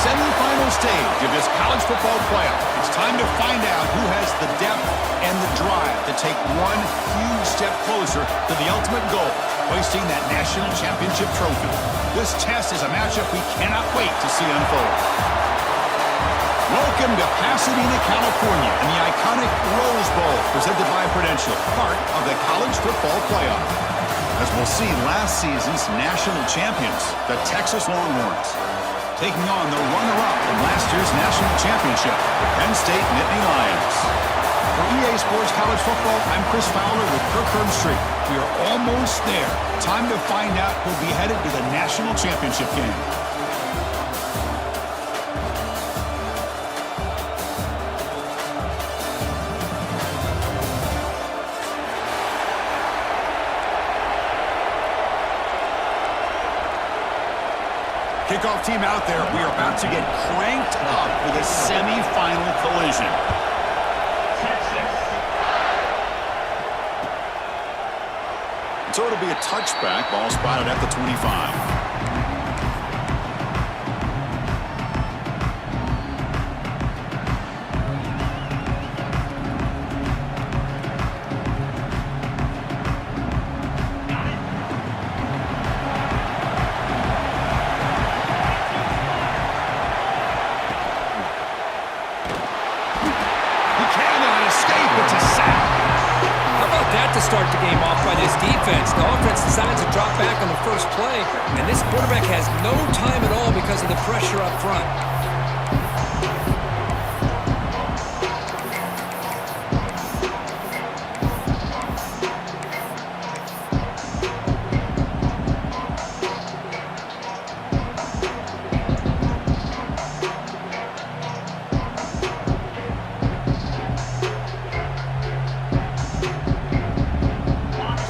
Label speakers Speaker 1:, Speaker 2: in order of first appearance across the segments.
Speaker 1: semifinal stage of this college football playoff. It's time to find out who has the depth and the drive to take one huge step closer to the ultimate goal, hoisting that national championship trophy. This test is a matchup we cannot wait to see unfold. Welcome to Pasadena, California, and the iconic Rose Bowl, presented by Prudential, part of the college football playoff. As we'll see, last season's national champions, the Texas Longhorns, taking on the runner-up from last year's national championship, the Penn State Nittany Lions. For EA Sports College Football, I'm Chris Fowler with Kirk Herbstreit. We are almost there. Time to find out who'll be headed to the national championship game. Kickoff team out there. We are about to get cranked up with a semi-final collision. So it'll be a touchback. Ball spotted at the 25.
Speaker 2: To start the game off by this defense. The offense decides to drop back on the first play, and this quarterback has no time at all because of the pressure up front.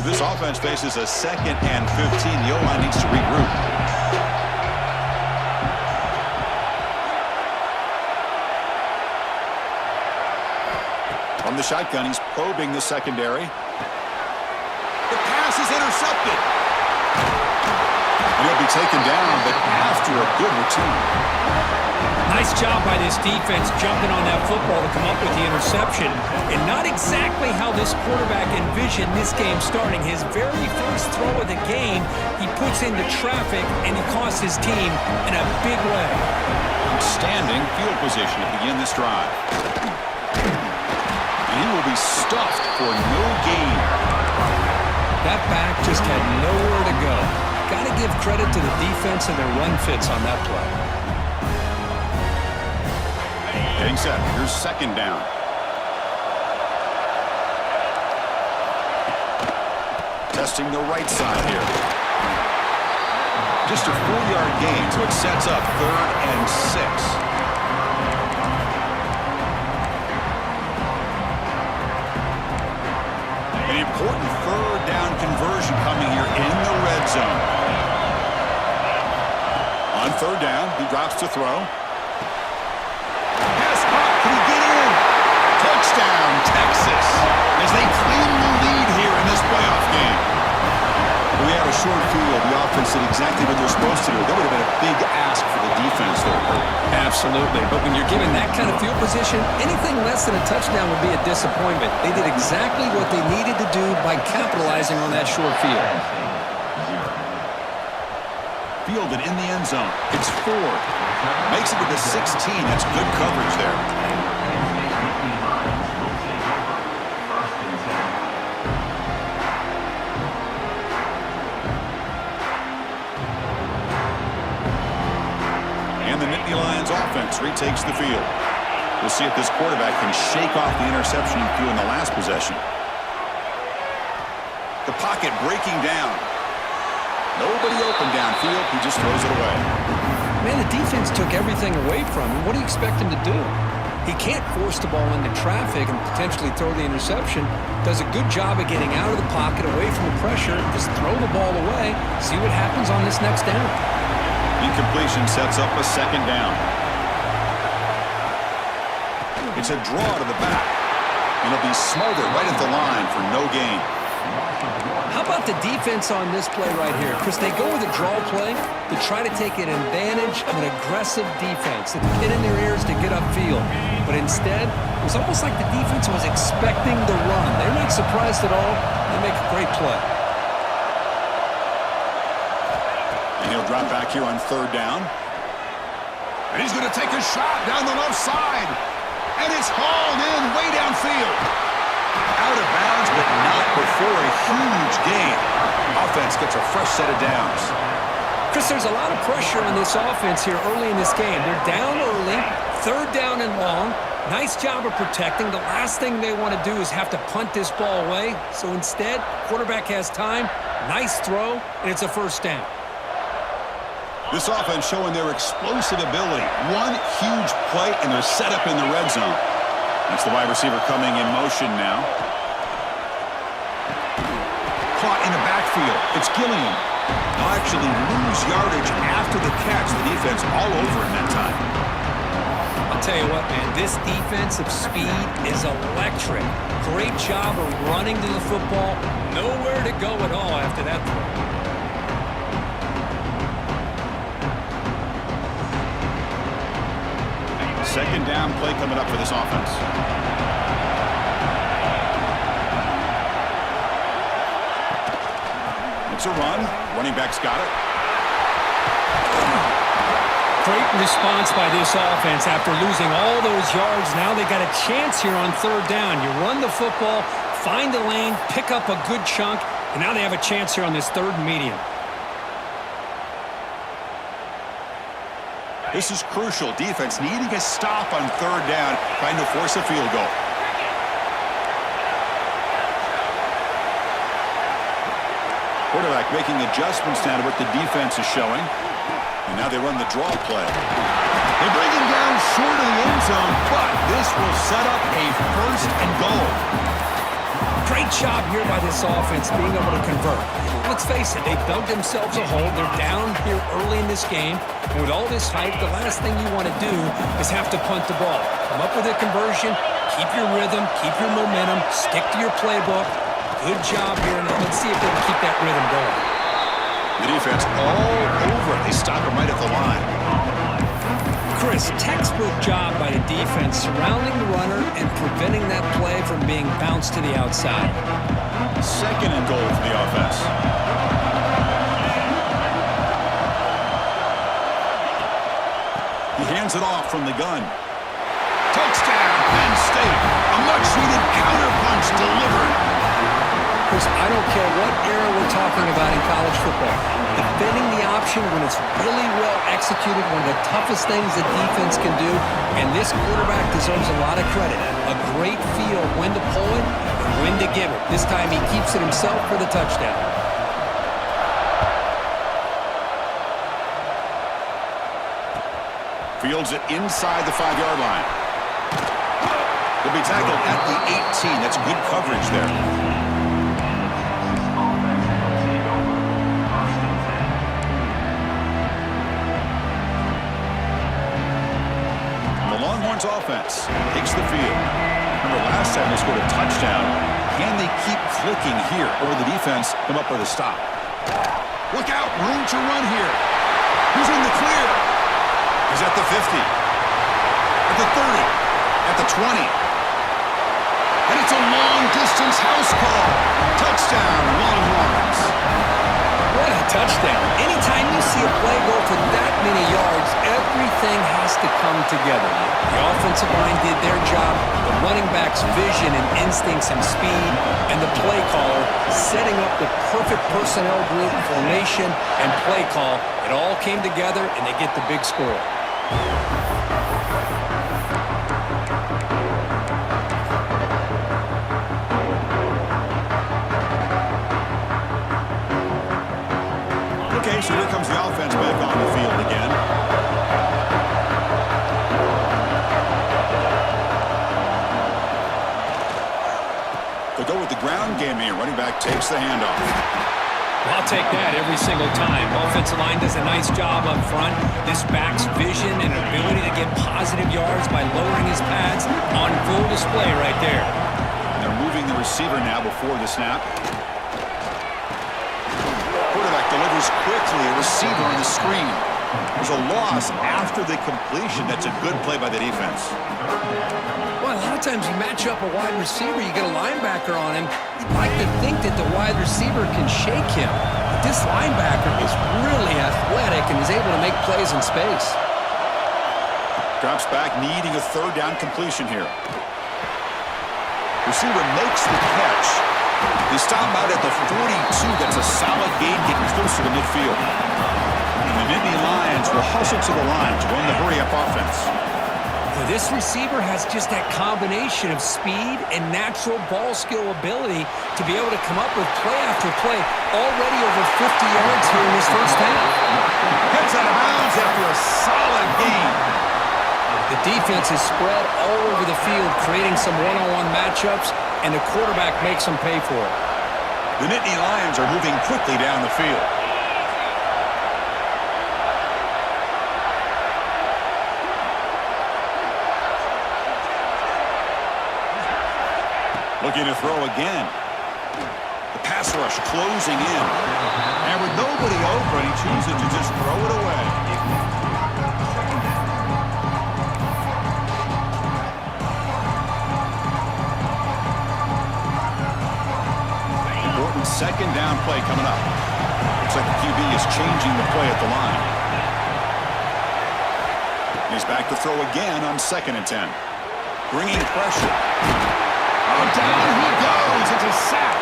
Speaker 1: This offense faces a 2nd and 15. The O-line needs to regroup. From the shotgun, he's probing the secondary. The pass is intercepted. And he'll be taken down, but after a good return.
Speaker 2: Nice job by this defense jumping on that football to come up with the interception. And not exactly how this quarterback envisioned this game starting. His very first throw of the game, he puts into traffic, and he costs his team in a big way.
Speaker 1: Standing field position to begin this drive. And he will be stuffed for no gain.
Speaker 2: That back just had nowhere to go. Got to give credit to the defense and their run fits on that play.
Speaker 1: Getting set. Here's 2nd down. Testing the right side here. Just a 4-yard gain, so it sets up 3rd and 6. An important 3rd down conversion coming here in the red zone. On 3rd down, he drops to throw. Touchdown, Texas, as they claim the lead here in this playoff game. We had a short field. The offense did exactly what they're supposed to do. That would have been a big ask for the defense there.
Speaker 2: Absolutely. But when you're given that kind of field position, anything less than a touchdown would be a disappointment. They did exactly what they needed to do by capitalizing on that short field.
Speaker 1: Fielded in the end zone. It's Ford. Makes it to the 16. That's good coverage there. The Nittany Lions offense retakes the field. We'll see if this quarterback can shake off the interception he threw in the last possession. The pocket breaking down. Nobody open downfield. He just throws it away.
Speaker 2: Man, the defense took everything away from him. What do you expect him to do? He can't force the ball into traffic and potentially throw the interception. Does a good job of getting out of the pocket, away from the pressure. Just throw the ball away. See what happens on this next down.
Speaker 1: Incompletion sets up a 2nd down. It's a draw to the back. And it'll be smothered right at the line for no gain.
Speaker 2: How about the defense on this play right here? Chris, they go with a draw play to try to take an advantage of an aggressive defense, to pin in their ears to get upfield. But instead, it was almost like the defense was expecting the run. They're not surprised at all. They make a great play.
Speaker 1: And he'll drop back here on 3rd down. And he's going to take a shot down the left side. And it's hauled in way downfield. Out of bounds, but not before a huge gain. Offense gets a fresh set of downs.
Speaker 2: Chris, there's a lot of pressure on this offense here early in this game. They're down early, 3rd down and long. Nice job of protecting. The last thing they want to do is have to punt this ball away. So instead, quarterback has time, nice throw, and it's a 1st down.
Speaker 1: This offense showing their explosive ability. One huge play, and they're set up in the red zone. That's the wide receiver coming in motion now. Caught in the backfield. It's Gilliam. They'll actually lose yardage after the catch. The defense all over in that time.
Speaker 2: I'll tell you what, man, this defensive speed is electric. Great job of running to the football. Nowhere to go at all after that throw.
Speaker 1: 2nd down play coming up for this offense. It's a run. Running back's got it.
Speaker 2: Great response by this offense after losing all those yards. Now they got a chance here on 3rd down. You run the football, find the lane, pick up a good chunk, and now they have a chance here on this 3rd and medium.
Speaker 1: This is crucial. Defense needing a stop on 3rd down, trying to force a field goal. Quarterback making adjustments now to what the defense is showing. And now they run the draw play. They bring him down short of the end zone, but this will set up a 1st and goal.
Speaker 2: Great job here by this offense being able to convert. Let's face it, they dug themselves a hole. They're down here early in this game. And with all this hype, the last thing you want to do is have to punt the ball. Come up with a conversion, keep your rhythm, keep your momentum, stick to your playbook. Good job here. Now let's see if they can keep that rhythm going.
Speaker 1: The defense all over it. They stop him right at the line.
Speaker 2: Chris, textbook job by the defense surrounding the runner and preventing that play from being bounced to the outside.
Speaker 1: 2nd and goal for the offense. He hands it off from the gun. Touchdown, Penn State. A much-needed counterpunch delivered.
Speaker 2: Chris, I don't care what era we're talking about in college football. Defending the option when it's really well executed, one of the toughest things the defense can do, and this quarterback deserves a lot of credit. A great feel of when to pull it and when to give it. This time he keeps it himself for the touchdown.
Speaker 1: Fields it inside the 5-yard line. He'll be tackled at the 18. That's good coverage there. Offense takes the field. Remember last time they scored a touchdown. Can they keep clicking here, or will the defense come up with a stop? Look out, room to run here. Who's in the clear? He's at the 50, at the 30, at the 20. And it's a long-distance house call. Touchdown, Longhorns.
Speaker 2: What a touchdown. Anytime you see a play go for that many yards, everything has to come together. The offensive line did their job, the running back's vision and instincts and speed, and the play caller setting up the perfect personnel group, formation, and play call. It all came together, and they get the big score.
Speaker 1: Okay, so here comes the offense back on the field again. They'll go with the ground game here. Running back takes the handoff.
Speaker 2: I'll take that every single time. Offensive line does a nice job up front. This back's vision and ability to get positive yards by lowering his pads on full display right there.
Speaker 1: They're moving the receiver now before the snap. moves quickly, a receiver on the screen. There's a loss after the completion. That's a good play by the defense.
Speaker 2: Well, a lot of times you match up a wide receiver, you get a linebacker on him. You'd like to think that the wide receiver can shake him. But this linebacker is really athletic and is able to make plays in space.
Speaker 1: Drops back, needing a third down completion here. Receiver makes the catch. They stop out at the 42. That's a solid gain, getting closer to midfield. And the Nittany Lions will hustle to the line to run the hurry-up offense.
Speaker 2: Well, this receiver has just that combination of speed and natural ball skill ability to be able to come up with play after play, already over 50 yards here in this first half.
Speaker 1: Heads out of bounds after a solid gain.
Speaker 2: The defense is spread all over the field, creating some one-on-one matchups, and the quarterback makes them pay for it.
Speaker 1: The Nittany Lions are moving quickly down the field. Looking to throw again. The pass rush closing in. And with nobody open, he chooses to just throw it away. Important second down play coming up. Looks like the QB is changing the play at the line. He's back to throw again on 2nd and 10. Bringing pressure. Oh, down he goes. It's a sack.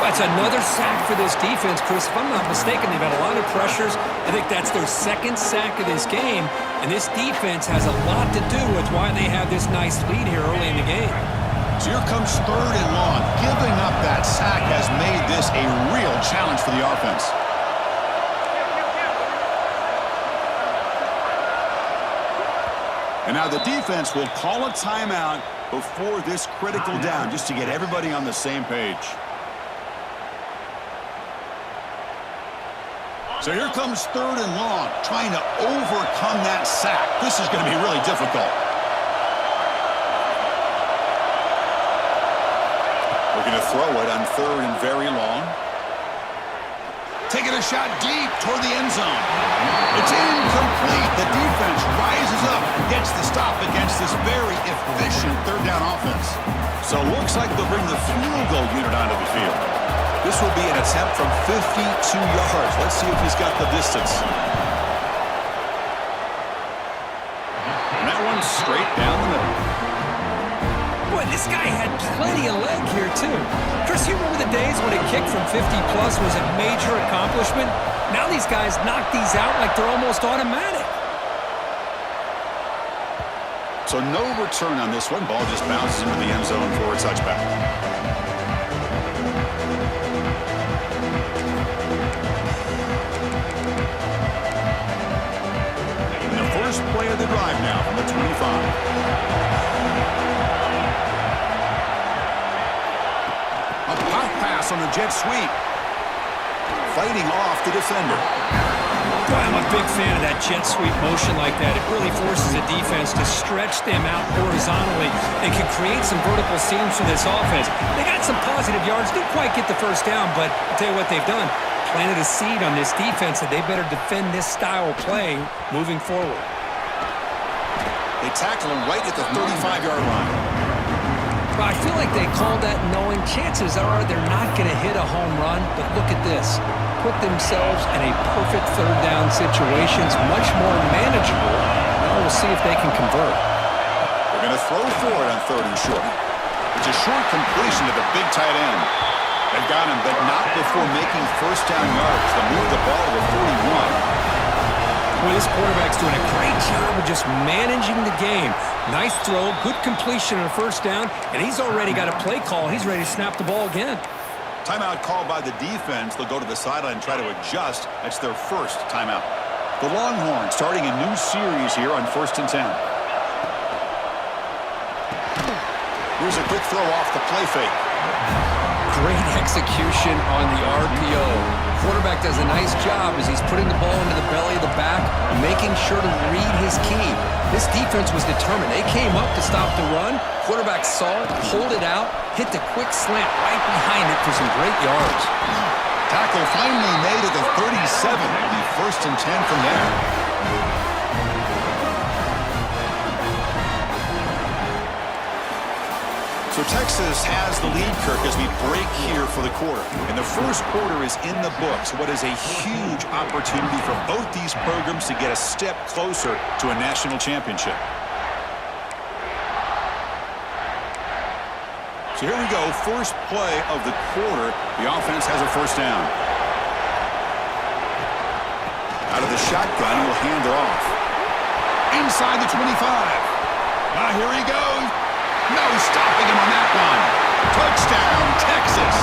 Speaker 2: That's another sack for this defense, Chris. If I'm not mistaken, they've had a lot of pressures. I think that's their 2nd sack of this game. And this defense has a lot to do with why they have this nice lead here early in the game.
Speaker 1: So here comes 3rd and long. Giving up that sack has made this a real challenge for the offense. And now the defense will call a timeout before this critical down, just to get everybody on the same page. So here comes 3rd and long, trying to overcome that sack. This is going to be really difficult. Looking to throw it on 3rd and very long. Taking a shot deep toward the end zone. It's incomplete. The defense rises up, gets the stop against this very efficient 3rd down offense. So it looks like they'll bring the field goal unit onto the field. This will be an attempt from 52 yards. Let's see if he's got the distance. And that one's straight down the middle.
Speaker 2: Boy, this guy had plenty of leg here, too. Chris, you remember the days when a kick from 50-plus was a major accomplishment? Now these guys knock these out like they're almost automatic.
Speaker 1: So no return on this one. Ball just bounces into the end zone for a touchback. And the first play of the drive now from the 25. On the jet sweep. Fighting off the defender.
Speaker 2: Boy, I'm a big fan of that jet sweep motion like that. It really forces a defense to stretch them out horizontally and can create some vertical seams for this offense. They got some positive yards. Didn't quite get the first down, but I'll tell you what they've done. Planted a seed on this defense that they better defend this style of play moving forward.
Speaker 1: They tackle him right at the 35-yard line.
Speaker 2: I feel like they called that knowing chances are they're not going to hit a home run, but look at this. Put themselves in a perfect 3rd down situation. It's much more manageable. Now we'll see if they can convert.
Speaker 1: They're going to throw for it on 3rd and short. It's a short completion to the big tight end. They've got him, but not before making 1st down yards. They move the ball to the 41.
Speaker 2: Well, this quarterback's doing a great job of just managing the game. Nice throw, good completion on a 1st down, and he's already got a play call. He's ready to snap the ball again.
Speaker 1: Timeout called by the defense. They'll go to the sideline and try to adjust. That's their first timeout. The Longhorns starting a new series here on 1st and 10. Here's a quick throw off the play fake.
Speaker 2: Great execution on the RPO. Quarterback does a nice job as he's putting the ball into the belly of the back, making sure to read his key. This defense was determined. They came up to stop the run. Quarterback saw it, pulled it out, hit the quick slant right behind it for some great yards.
Speaker 1: Tackle finally made at the 37. 7. It'll be 1st and 10 from there. So Texas has the lead, Kirk, as we break here for the quarter. And the first quarter is in the books. What is a huge opportunity for both these programs to get a step closer to a national championship. So here we go. First play of the quarter. The offense has a first down. Out of the shotgun, he'll hand it off. Inside the 25. Here he goes. No stopping him on that one. Touchdown, Texas.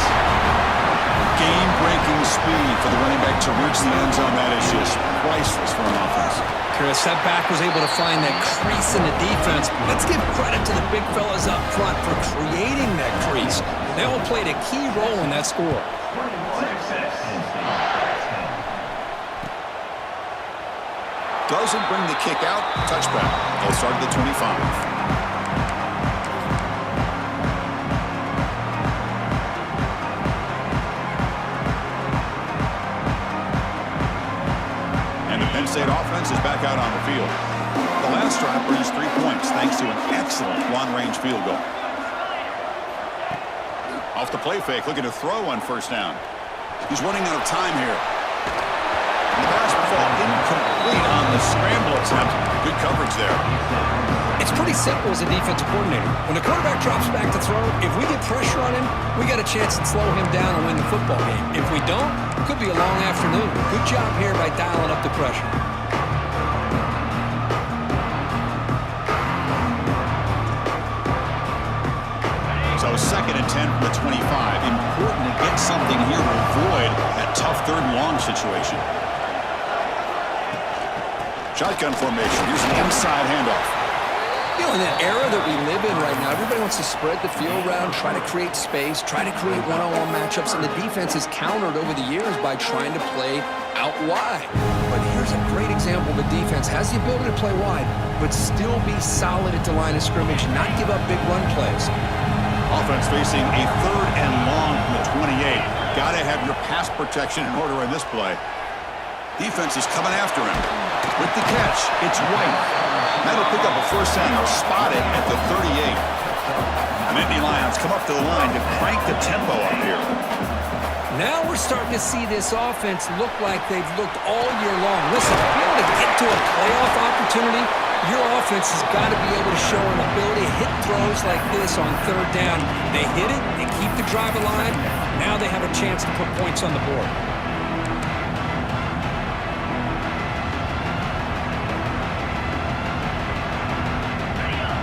Speaker 1: Game-breaking speed for the running back to reach the end zone. That is just priceless for an offense.
Speaker 2: Chris, that back was able to find that crease in the defense. Let's give credit to the big fellas up front for creating that crease. They all played a key role in that score.
Speaker 1: Doesn't bring the kick out. Touchback. They'll start at the 25. Penn State offense is back out on the field. The last drive produced 3 points thanks to an excellent long-range field goal. Off the play fake, looking to throw on first down. He's running out of time here. And the pass will fall incomplete on the scramble attempt. Good coverage there.
Speaker 2: It's pretty simple as a defensive coordinator. When the quarterback drops back to throw, if we get pressure on him, we got a chance to slow him down and win the football game. If we don't, it could be a long afternoon. Good job here by dialing up the pressure.
Speaker 1: So 2nd and 10 from the 25. Important to get something here to avoid that tough 3rd and long situation. Shotgun formation. Here's an inside handoff.
Speaker 2: You know, in that era that we live in right now, everybody wants to spread the field around, try to create space, try to create one-on-one matchups, and the defense has countered over the years by trying to play out wide. But here's a great example of a defense has the ability to play wide, but still be solid at the line of scrimmage, not give up big run plays.
Speaker 1: Offense facing a 3rd and long from the 28. Got to have your pass protection in order in this play. Defense is coming after him. With the catch, it's White. That'll pick up a first down. They'll spot it at the 38. The Nittany Lions come up to the line to crank the tempo up here.
Speaker 2: Now we're starting to see this offense look like they've looked all year long. Listen, to be able to get to a playoff opportunity, your offense has got to be able to show an ability to hit throws like this on 3rd down. They hit it, they keep the drive alive. Now they have a chance to put points on the board.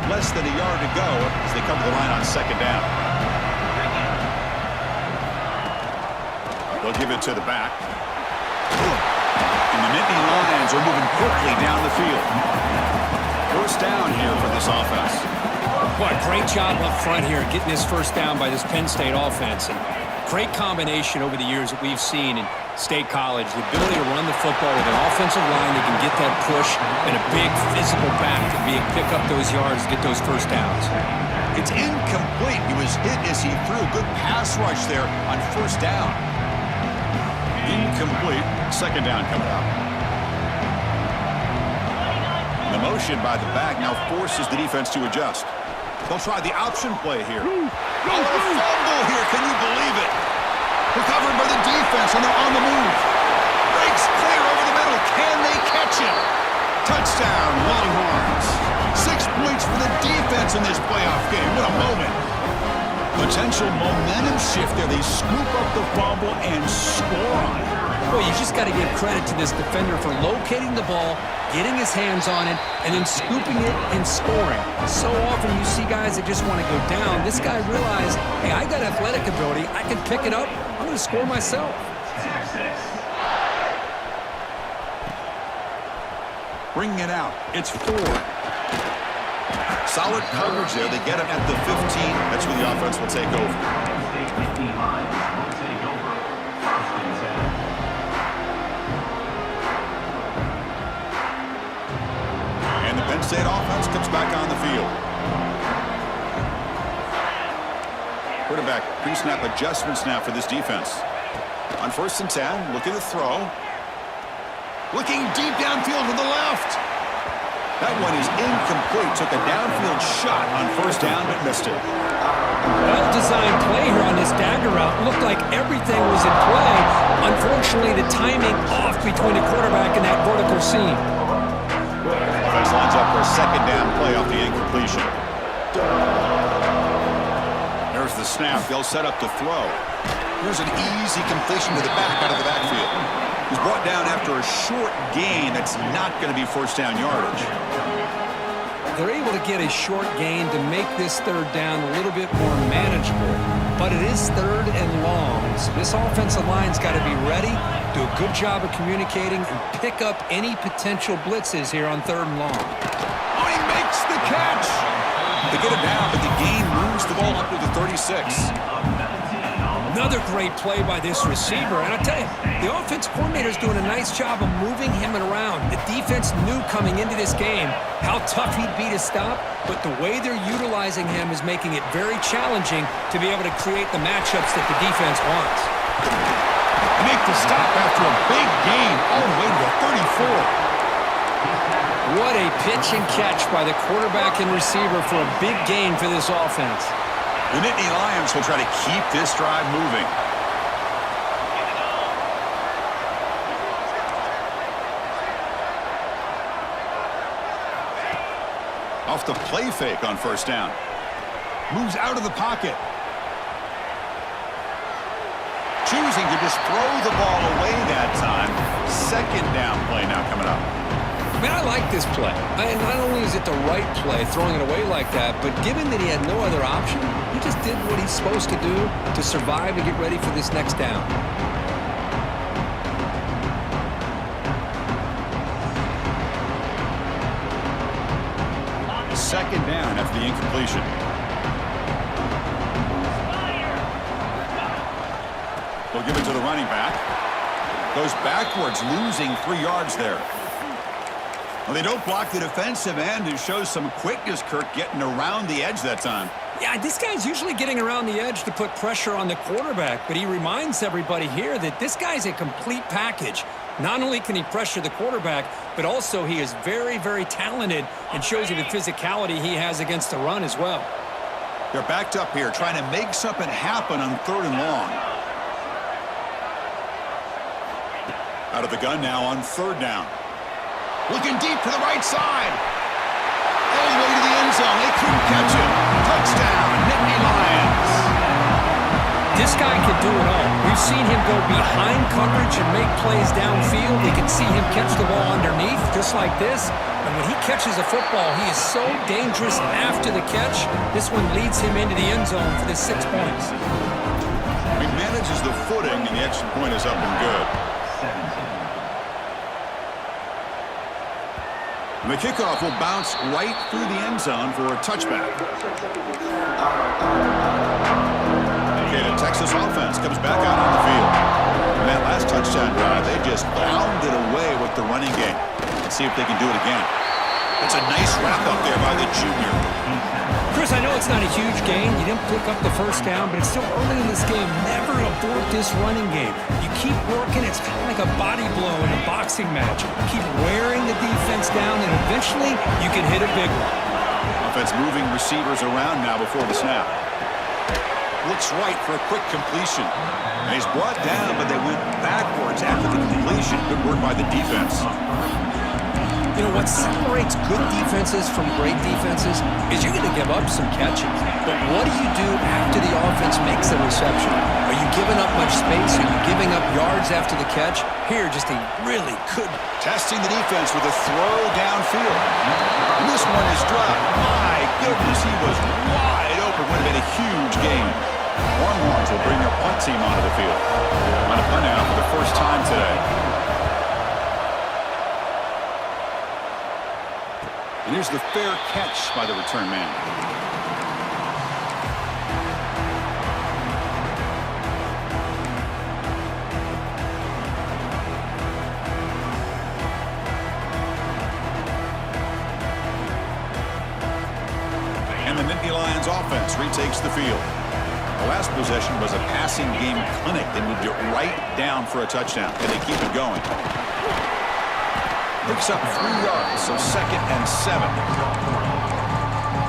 Speaker 1: Less than a yard to go as they come to the line on 2nd down. They'll give it to the back. And the Nittany Lions are moving quickly down the field. First down here for this offense.
Speaker 2: What a great job up front here getting this first down by this Penn State offense. And great combination over the years that we've seen in State College. The ability to run the football with an offensive line that can get that push and a big physical back to be pick up those yards, get those first downs.
Speaker 1: It's incomplete. He was hit as he threw. Good pass rush there on first down. Incomplete. 2nd down coming out. The motion by the back now forces the defense to adjust. They'll try the option play here. Oh, a fumble here. Can you believe it? Recovered by the defense, and they're on the move. Breaks clear over the middle. Can they catch him? Touchdown, Longhorns. 6 points for the defense in this playoff game. What a moment. Potential momentum shift there. They scoop up the fumble and score on it.
Speaker 2: Well, you just got to give credit to this defender for locating the ball, getting his hands on it, and then scooping it and scoring. So often you see guys that just want to go down. This guy realized, hey, I got athletic ability. I can pick it up. I'm going to score myself.
Speaker 1: Bringing it out. It's 4. Solid coverage there. They get him at the 15. That's where the offense will take over. And the Penn State offense comes back on the field. Quarterback pre-snap adjustments now for this defense. On 1st and 10, looking to throw. Looking deep downfield to the left. That one is incomplete. Took a downfield shot on first down, but missed it.
Speaker 2: Well-designed play here on this dagger route. Looked like everything was in play. Unfortunately, the timing off between the quarterback and that vertical seam.
Speaker 1: Offense lines up for a second down play off the incompletion. There's the snap. They'll set up to throw. Here's an easy completion to the back out of the backfield. He's brought down after a short gain that's not going to be first down yardage.
Speaker 2: They're able to get a short gain to make this third down a little bit more manageable. But it is third and long, so this offensive line's got to be ready, do a good job of communicating, and pick up any potential blitzes here on third and long.
Speaker 1: Oh, he makes the catch! They get it down, but the gain moves the ball up to the 36.
Speaker 2: Another great play by this receiver. And I tell you, the offense coordinator is doing a nice job of moving him around. The defense knew coming into this game how tough he'd be to stop, but the way they're utilizing him is making it very challenging to be able to create the matchups that the defense wants.
Speaker 1: Make the stop after a big gain all the way to the 34.
Speaker 2: What a pitch and catch by the quarterback and receiver for a big gain for this offense.
Speaker 1: The Nittany Lions will try to keep this drive moving. Off the play fake on first down. Moves out of the pocket. Choosing to just throw the ball away that time. Second down play now coming up.
Speaker 2: I mean, I like this play. And not only is it the right play, throwing it away like that, but given that he had no other option, he just did what he's supposed to do to survive and get ready for this next down.
Speaker 1: Second down after the incompletion. They'll give it to the running back. Goes backwards, losing 3 yards there. Well, they don't block the defensive end and shows some quickness, Kirk, getting around the edge that time.
Speaker 2: Yeah, this guy's usually getting around the edge to put pressure on the quarterback, but he reminds everybody here that this guy's a complete package. Not only can he pressure the quarterback, but also he is very, very talented and shows you the physicality he has against the run as well.
Speaker 1: They're backed up here, trying to make something happen on third and long. Out of the gun now on third down. Looking deep to the right side. All the way to the end zone. They couldn't catch him. Touchdown, Nittany Lions.
Speaker 2: This guy can do it all. We've seen him go behind coverage and make plays downfield. We can see him catch the ball underneath, just like this. And when he catches a football, he is so dangerous after the catch. This one leads him into the end zone for the 6 points.
Speaker 1: He manages the footing, and the extra point is up and good. And the kickoff will bounce right through the end zone for a touchback. Okay, the Texas offense comes back out on the field. And that last touchdown drive, they just pounded away with the running game. Let's see if they can do it again. It's a nice wrap-up there by the junior.
Speaker 2: Chris, I know it's not a huge gain. You didn't pick up the first down, but it's still early in this game. Never abort this running game. You keep working. It's kind of like a body blow in a boxing match. Keep wearing the defense down, and eventually you can hit a big one.
Speaker 1: Offense moving receivers around now before the snap. Looks right for a quick completion. And he's brought down, but they went backwards after the completion. Good work by the defense.
Speaker 2: You know, what separates good defenses from great defenses is you're going to give up some catches. But what do you do after the offense makes the reception? Are you giving up much space? Are you giving up yards after the catch? Here, just a really good.
Speaker 1: Testing the defense with a throw downfield. And this one is dropped. My goodness, he was wide open. Would have been a huge gain. Longhorns will bring their punt team onto the field. On a punt out for the first time today. And here's the fair catch by the return man. And the Nittany Lions offense retakes the field. The last possession was a passing game clinic. They moved it right down for a touchdown. Can they keep it going? Picks up 3 yards, so 2nd and 7.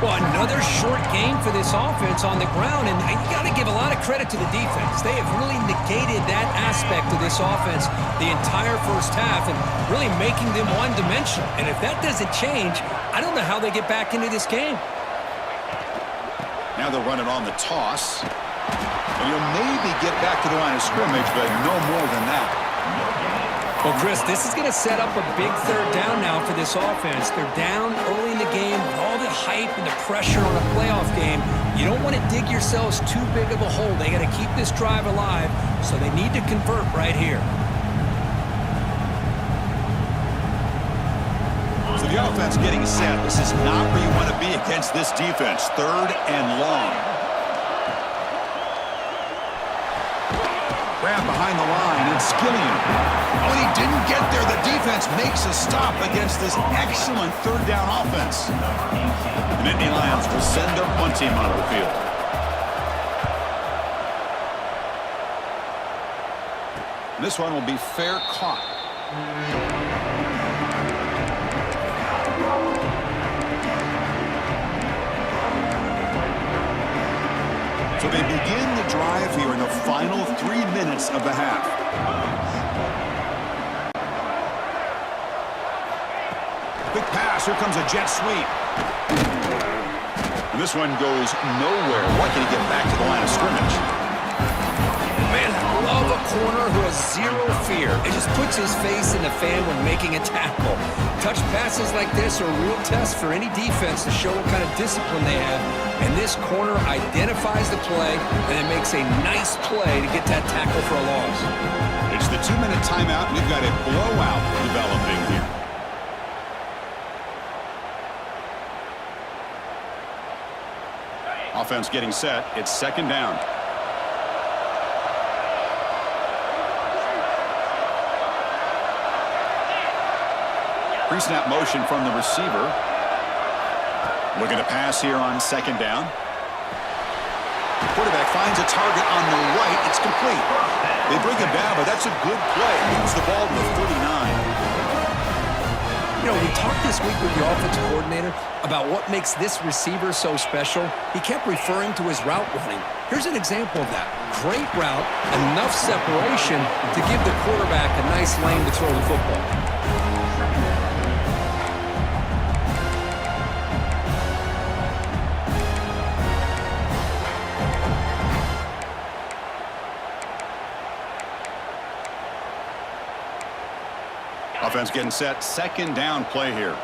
Speaker 2: Well, another short game for this offense on the ground, and you got to give a lot of credit to the defense. They have really negated that aspect of this offense the entire first half and really making them one-dimensional. And if that doesn't change, I don't know how they get back into this game.
Speaker 1: Now they'll run it on the toss. And you'll maybe get back to the line of scrimmage, but no more than that.
Speaker 2: Well, Chris, this is going to set up a big 3rd down now for this offense. They're down early in the game with all the hype and the pressure on a playoff game. You don't want to dig yourselves too big of a hole. They got to keep this drive alive, so they need to convert right here.
Speaker 1: So the offense getting set. This is not where you want to be against this defense. 3rd and long. Grab behind the line, and Skillian. Oh, and he didn't get there. The defense makes a stop against this excellent 3rd down offense. The Nittany Lions will send their punt team onto the field. This one will be fair caught. So they begin the drive here in the final 3 minutes of the half. Quick pass. Here comes a jet sweep. And this one goes nowhere. Lucky to get back to the line of scrimmage.
Speaker 2: Man, I love a corner who has zero fear. It just puts his face in the fan when making a tackle. Touch passes like this are a real test for any defense to show what kind of discipline they have. And this corner identifies the play, and it makes a nice play to get that tackle for a loss.
Speaker 1: It's the 2-minute timeout. We've got a blowout developing here. Offense getting set. It's 2nd down. Pre-snap motion from the receiver. Looking to pass here on 2nd down. Quarterback finds a target on the right. It's complete. They bring him down, but that's a good play. Moves the ball to the 39.
Speaker 2: You know, we talked this week with the offensive coordinator about what makes this receiver so special. He kept referring to his route running. Here's an example of that. Great route, enough separation to give the quarterback a nice lane to throw the football.
Speaker 1: Offense getting set. 2nd down play here.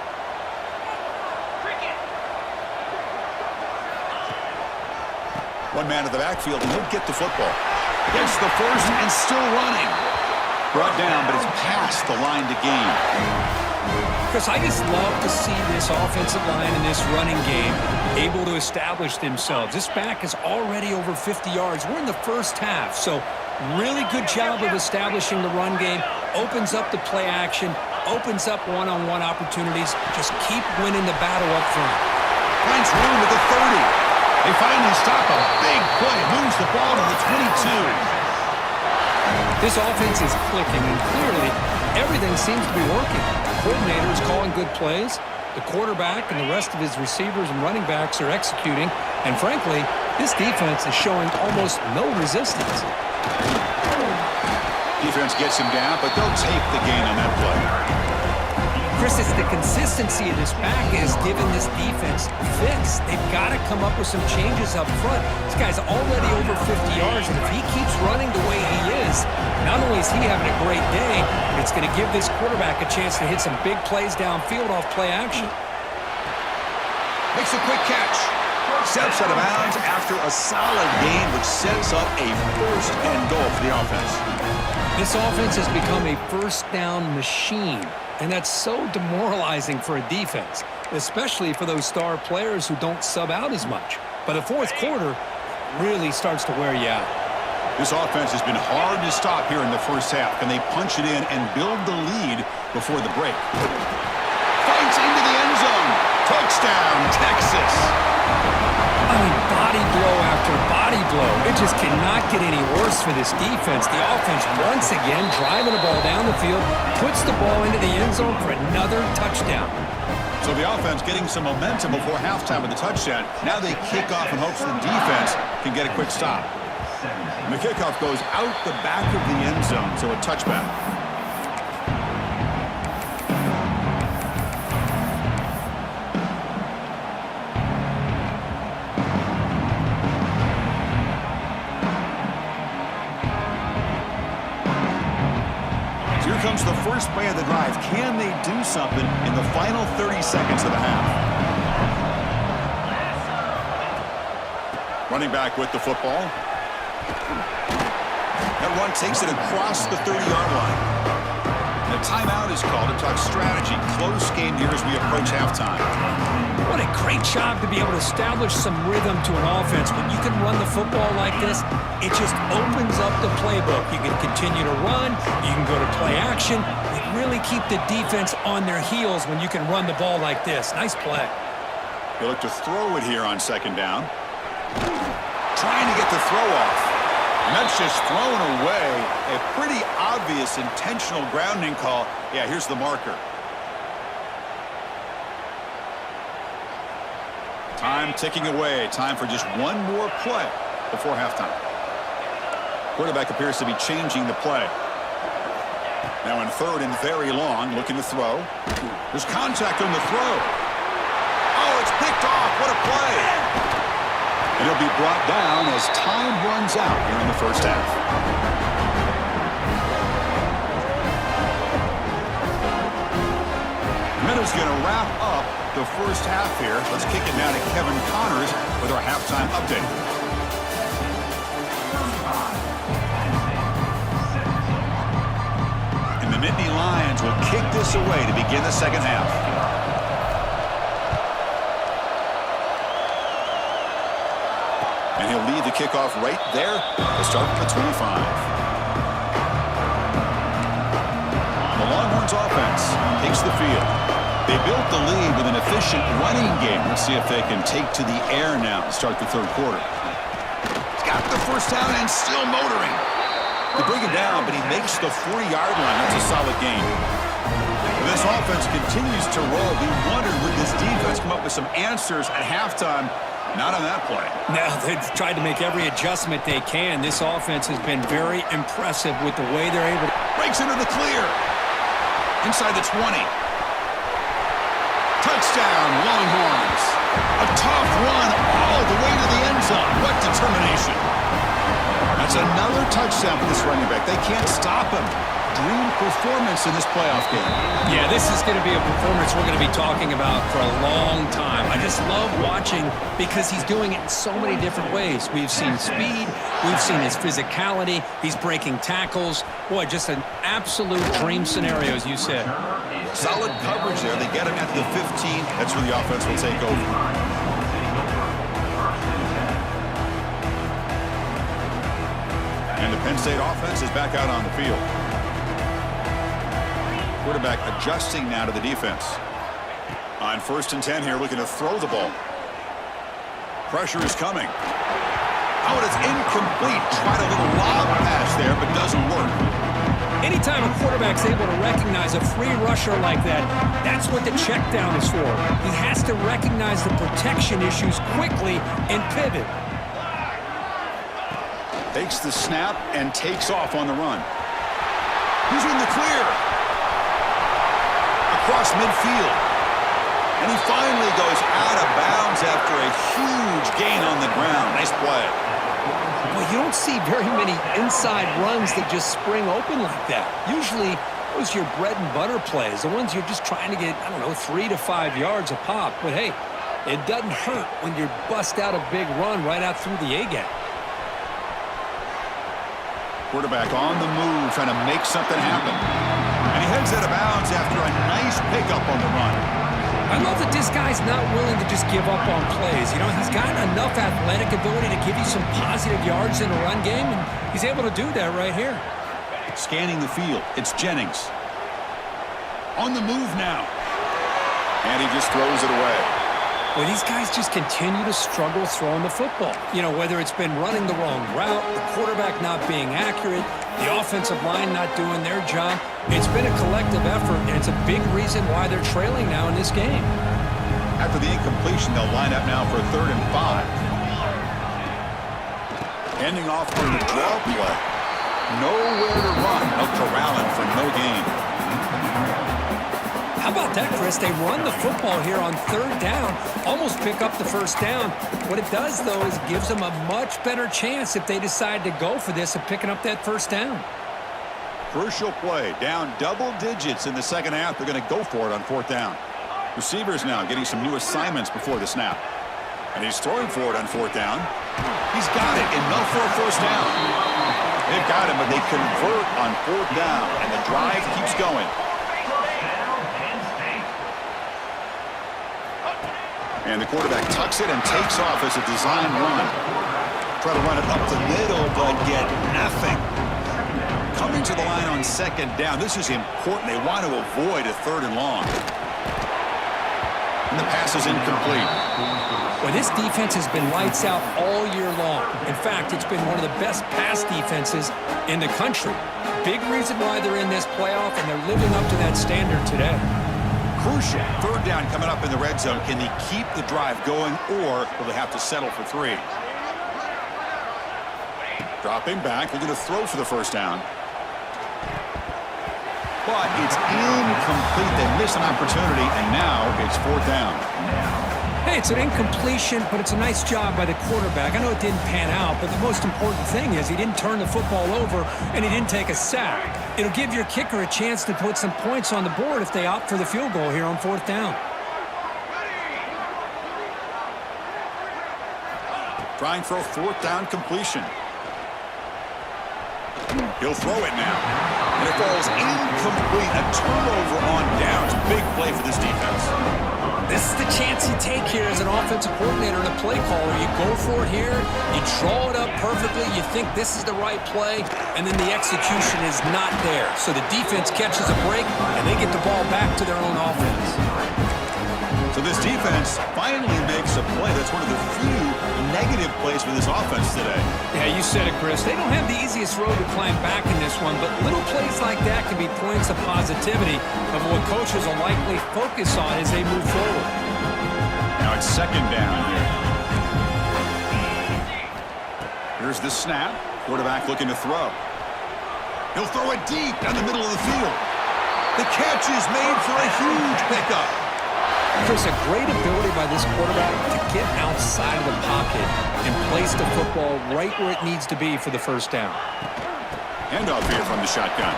Speaker 1: One man in the backfield, and he'll get the football. Gets the first and still running. Brought down, but it's past the line to gain.
Speaker 2: Chris, I just love to see this offensive line and this running game able to establish themselves. This back is already over 50 yards. We're in the first half, so really good job of establishing the run game. Opens up the play action, opens up one-on-one opportunities. Just keep winning the battle up front.
Speaker 1: Finds room at the 30. They finally stop a big play. Moves the ball to the 22.
Speaker 2: This offense is clicking, and clearly everything seems to be working. The coordinator is calling good plays. The quarterback and the rest of his receivers and running backs are executing. And frankly, this defense is showing almost no resistance.
Speaker 1: Defense gets him down, but they'll take the gain on that play.
Speaker 2: Chris, it's the consistency of this back that has given this defense fits. They've got to come up with some changes up front. This guy's already over 50 yards, and if he keeps running the way he is, not only is he having a great day, but it's going to give this quarterback a chance to hit some big plays downfield off play action.
Speaker 1: Makes a quick catch. Steps out of bounds after a solid gain, which sets up a 1st and goal for the offense.
Speaker 2: This offense has become a 1st down machine, and that's so demoralizing for a defense, especially for those star players who don't sub out as much. By the 4th quarter, it really starts to wear you out.
Speaker 1: This offense has been hard to stop here in the first half. Can they punch it in and build the lead before the break? Fights into the end zone. Touchdown, Texas.
Speaker 2: I mean, body blow after body blow. It just cannot get any worse for this defense. The offense, once again, driving the ball down the field, puts the ball into the end zone for another touchdown.
Speaker 1: So the offense getting some momentum before halftime with the touchdown. Now they kick off in hopes the defense can get a quick stop. And the kickoff goes out the back of the end zone, so a touchback. Here comes the first play of the drive. Can they do something in the final 30 seconds of the half? Running back with the football. That run takes it across the 30-yard line. And a timeout is called to talk strategy. Close game here as we approach halftime.
Speaker 2: What a great job to be able to establish some rhythm to an offense. When you can run the football like this, it just opens up the playbook. You can continue to run. You can go to play action. You really keep the defense on their heels when you can run the ball like this. Nice play.
Speaker 1: They look to throw it here on second down. Trying to get the throw off. And that's just thrown away. A pretty obvious intentional grounding call. Yeah, here's the marker. Time ticking away. Time for just one more play before halftime. Quarterback appears to be changing the play. Now in third and very long, looking to throw. There's contact on the throw. Oh, it's picked off. What a play. And he'll be brought down as time runs out here in the first half. Minutes going to wrap up the first half here. Let's kick it now to Kevin Connors with our halftime update. And the Nittany Lions will kick this away to begin the second half. And he'll lead the kickoff right there to start the 25. The Longhorns offense takes the field. They built the lead with an efficient running game. Let's see if they can take to the air now to start the third quarter. He's got the first down and still motoring. They bring him down, but he makes the 40-yard line. That's a solid game. This offense continues to roll. We wondered, would this defense come up with some answers at halftime? Not on that play.
Speaker 2: No, they've tried to make every adjustment they can. This offense has been very impressive with the way they're able to...
Speaker 1: Breaks into the clear. Inside the 20. Touchdown, Longhorns. A tough run all the way to the end zone. What determination. That's another touchdown for this running back. They can't stop him. Dream performance in this playoff game.
Speaker 2: Yeah, this is going to be a performance we're going to be talking about for a long time. I just love watching because he's doing it in so many different ways. We've seen speed. We've seen his physicality. He's breaking tackles. Boy, just an absolute dream scenario, as you said.
Speaker 1: Solid coverage there. They get him at the 15. That's where the offense will take over. And the Penn State offense is back out on the field. Quarterback adjusting now to the defense. On 1st and 10 here, looking to throw the ball. Pressure is coming. Oh, and it's incomplete. Tried a little lob pass there, but doesn't work.
Speaker 2: Anytime a quarterback's able to recognize a free rusher like that, that's what the check down is for. He has to recognize the protection issues quickly and pivot.
Speaker 1: Takes the snap and takes off on the run. He's in the clear. Across midfield. And he finally goes out of bounds after a huge gain on the ground. Nice play.
Speaker 2: Well, you don't see very many inside runs that just spring open like that. Usually, those are your bread and butter plays, the ones you're just trying to get, 3 to 5 yards a pop. But hey, it doesn't hurt when you bust out a big run right out through the A-gap.
Speaker 1: Quarterback on the move, trying to make something happen. And he heads out of bounds after a nice pickup on the run.
Speaker 2: I love that this guy's not willing to just give up on plays. He's got enough athletic ability to give you some positive yards in a run game, and he's able to do that right here.
Speaker 1: Scanning the field, it's Jennings. On the move now. And he just throws it away.
Speaker 2: Well, these guys just continue to struggle throwing the football. You know, whether it's been running the wrong route, the quarterback not being accurate, the offensive line not doing their job. It's been a collective effort, and it's a big reason why they're trailing now in this game.
Speaker 1: After the incompletion, they'll line up now for a 3rd and 5. Handing off for the draw play. Nowhere to run. They'll corral him for no gain.
Speaker 2: How about that, Chris? They run the football here on 3rd down, almost pick up the 1st down. What it does, though, is gives them a much better chance if they decide to go for this of picking up that 1st down.
Speaker 1: Crucial play. Down double digits in the 2nd half. They're going to go for it on 4th down. Receivers now getting some new assignments before the snap. And he's throwing for it on 4th down. He's got it, enough for a 1st down. They've got him, but they convert on 4th down, and the drive keeps going. And the quarterback tucks it and takes off as a design run. Try to run it up the middle, but get nothing. Coming to the line on 2nd down. This is important. They want to avoid a 3rd and long. And the pass is incomplete.
Speaker 2: Well, this defense has been lights out all year long. In fact, it's been one of the best pass defenses in the country. Big reason why they're in this playoff, and they're living up to that standard today.
Speaker 1: Crucial 3rd down coming up in the red zone. Can they keep the drive going, or will they have to settle for 3? Dropping back. They're going to throw for the 1st down. But it's incomplete. They miss an opportunity, and now it's 4th down.
Speaker 2: Hey, it's an incompletion, but it's a nice job by the quarterback. I know it didn't pan out, but the most important thing is he didn't turn the football over, and he didn't take a sack. It'll give your kicker a chance to put some points on the board if they opt for the field goal here on 4th down.
Speaker 1: Trying for a 4th down completion. He'll throw it now. And it falls incomplete. A turnover on downs. Big play for this defense.
Speaker 2: This is the chance you take here as an offensive coordinator and a play caller. You go for it here. You draw it up perfectly. You think this is the right play, and then the execution is not there. So the defense catches a break, and they get the ball back to their own offense.
Speaker 1: So this defense finally makes a play. That's one of the few negative plays for this offense today.
Speaker 2: Yeah, you said it, Chris. They don't have the easiest road to climb back in this one, but little plays like that can be points of positivity of what coaches will likely focus on as they move forward.
Speaker 1: Now it's 2nd down here. Here's the snap. Quarterback looking to throw. He'll throw it deep down the middle of the field. The catch is made for a huge pickup.
Speaker 2: Chris, a great ability by this quarterback to get outside of the pocket and place the football right where it needs to be for the 1st down.
Speaker 1: Handoff here from the shotgun.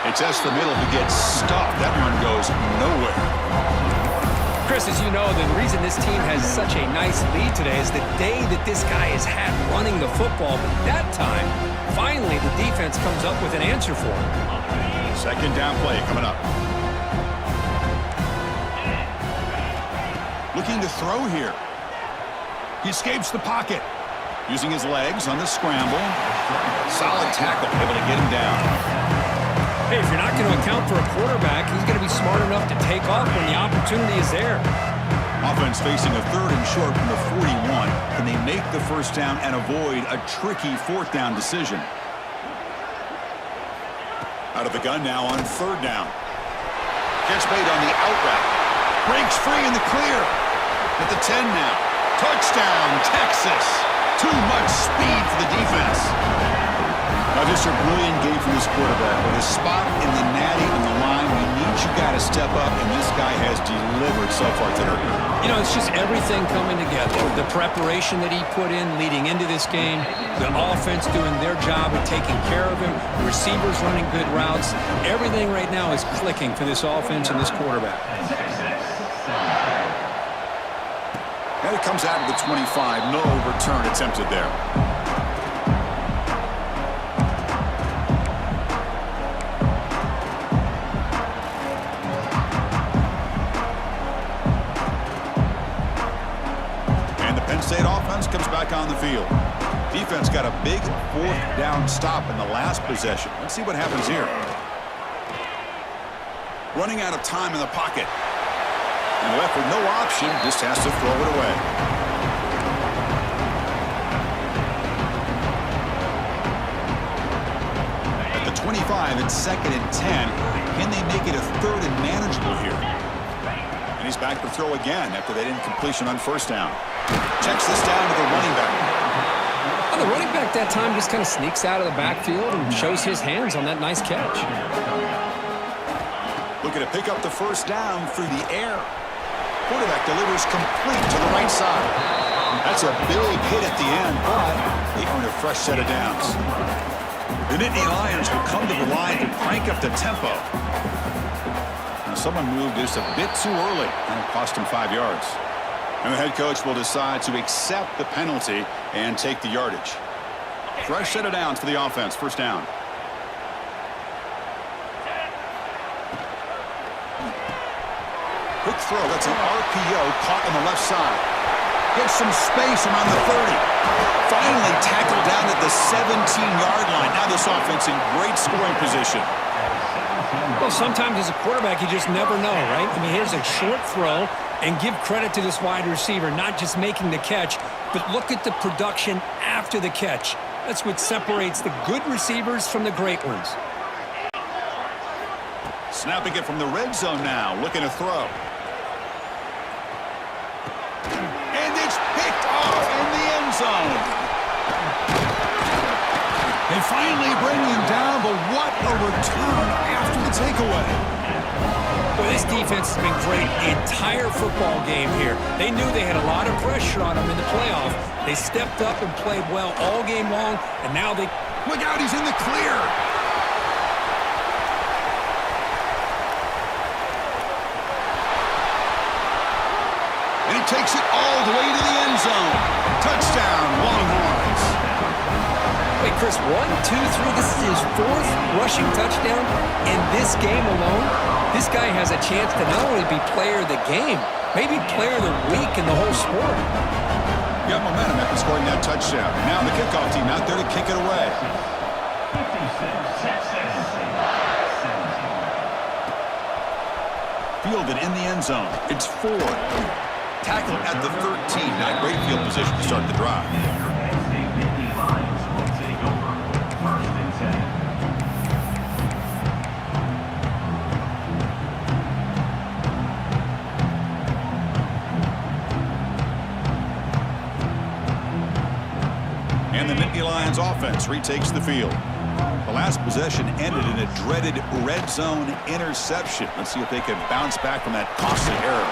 Speaker 1: It's Middle who gets stopped. That run goes nowhere.
Speaker 2: Chris, as you know, the reason this team has such a nice lead today is the day that this guy has had running the football. But that time, finally, the defense comes up with an answer for him.
Speaker 1: 2nd down play coming up. Looking to throw here. He escapes the pocket. Using his legs on the scramble. Solid tackle, able to get him down.
Speaker 2: Hey, if you're not going to account for a quarterback, he's going to be smart enough to take off when the opportunity is there.
Speaker 1: Offense facing a 3rd and short from the 41. Can they make the 1st down and avoid a tricky 4th down decision? Out of the gun now on 3rd down. Catch made on the out route. Breaks free in the clear. At the 10 now. Touchdown, Texas. Too much speed for the defense. Now just a brilliant game for this quarterback. With a spot in the natty on the line, we need you guys to step up, and this guy has delivered so far today.
Speaker 2: You know, it's just everything coming together. The preparation that he put in leading into this game, the offense doing their job of taking care of him, receivers running good routes. Everything right now is clicking for this offense and this quarterback.
Speaker 1: And it comes out of the 25. No return attempted there. And the Penn State offense comes back on the field. Defense got a big 4th down stop in the last possession. Let's see what happens here. Running out of time in the pocket. And left with no option, just has to throw it away. At the 25, it's 2nd and 10. Can they make it a 3rd and manageable here? And he's back to throw again after that incompletion on 1st down. Checks this down to the running back.
Speaker 2: Well, the running back that time just kind of sneaks out of the backfield and shows his hands on that nice catch.
Speaker 1: Looking to pick up the 1st down through the air. Quarterback delivers complete to the right side. That's a big hit at the end, but they earn a fresh set of downs. The Nittany Lions will come to the line to crank up the tempo. Now, someone moved just a bit too early, and it cost him 5 yards. And the head coach will decide to accept the penalty and take the yardage. Fresh set of downs for the offense. 1st down. Quick throw. That's an RPO caught on the left side. Gets some space around the 30. Finally tackled down at the 17-yard line. Now this offense in great scoring position.
Speaker 2: Well, sometimes as a quarterback, you just never know, right? I mean, here's a short throw, and give credit to this wide receiver, not just making the catch, but look at the production after the catch. That's what separates the good receivers from the great ones.
Speaker 1: Snapping it from the red zone now, looking to throw. And it's picked off in the end zone. They finally bring him down, but what a return after the takeaway.
Speaker 2: Well, this defense has been great the entire football game here. They knew they had a lot of pressure on them in the playoff. They stepped up and played well all game long, and now they...
Speaker 1: Look out, he's in the clear. And he takes it all the way to the end zone. Touchdown, Longhorns.
Speaker 2: Wait, Chris, 1, 2, 3. This is his 4th rushing touchdown in this game alone. This guy has a chance to not only be player of the game, maybe player of the week in the whole sport.
Speaker 1: Got momentum after scoring that touchdown. Now the kickoff team out there to kick it away. Fielded in the end zone. It's Ford. Tackled at the 13. Now great field position to start the drive. And the Nittany Lions offense retakes the field. The last possession ended in a dreaded red zone interception. Let's see if they can bounce back from that costly error.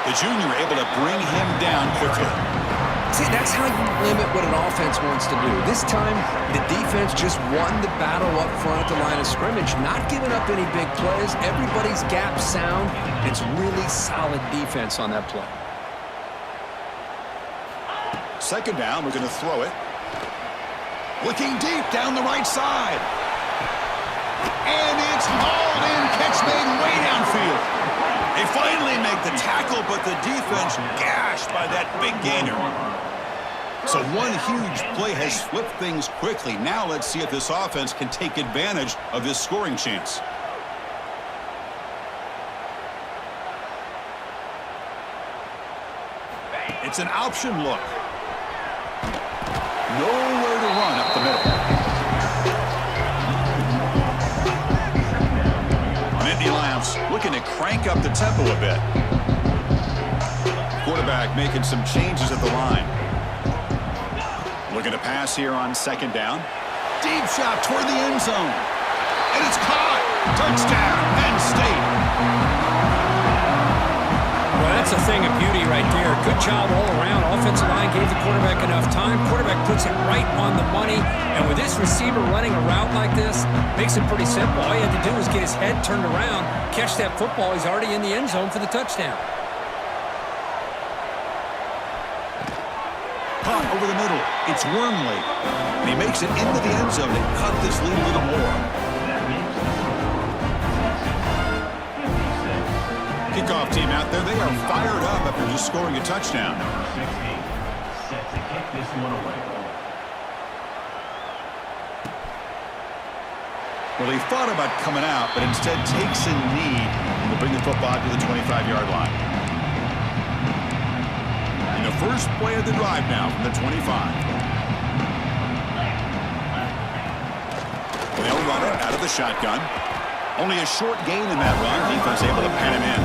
Speaker 1: The junior able to bring him down quickly.
Speaker 2: See, that's how you limit what an offense wants to do. This time, the defense just won the battle up front at the line of scrimmage, not giving up any big plays. Everybody's gap sound. It's really solid defense on that play.
Speaker 1: 2nd down, we're going to throw it. Looking deep down the right side. And it's hauled in. Catch made way downfield. They finally make the tackle, but the defense gashed by that big gainer. So one huge play has flipped things quickly. Now let's see if this offense can take advantage of this scoring chance. It's an option look. Nowhere to run up the middle. Nittany Lions looking to crank up the tempo a bit. Quarterback making some changes at the line. Looking to pass here on 2nd down. Deep shot toward the end zone. And it's caught. Touchdown, Penn State.
Speaker 2: Well, that's a thing of beauty right there. Good job all around. Offensive line gave the quarterback enough time. Quarterback puts it right on the money. And with this receiver running a route like this, makes it pretty simple. All he had to do was get his head turned around, catch that football. He's already in the end zone for the touchdown.
Speaker 1: Caught over the middle. It's Wormley. And he makes it into the end zone and cut this lead a little more. Kickoff team out there, they are fired up after just scoring a touchdown.
Speaker 3: Set to kick this one away.
Speaker 1: Well, he thought about coming out, but instead takes a knee and will bring the football to the 25-yard line. first play of the drive now from the 25. They'll run it out of the shotgun. Only a short gain in that run. Defense able to pan him in.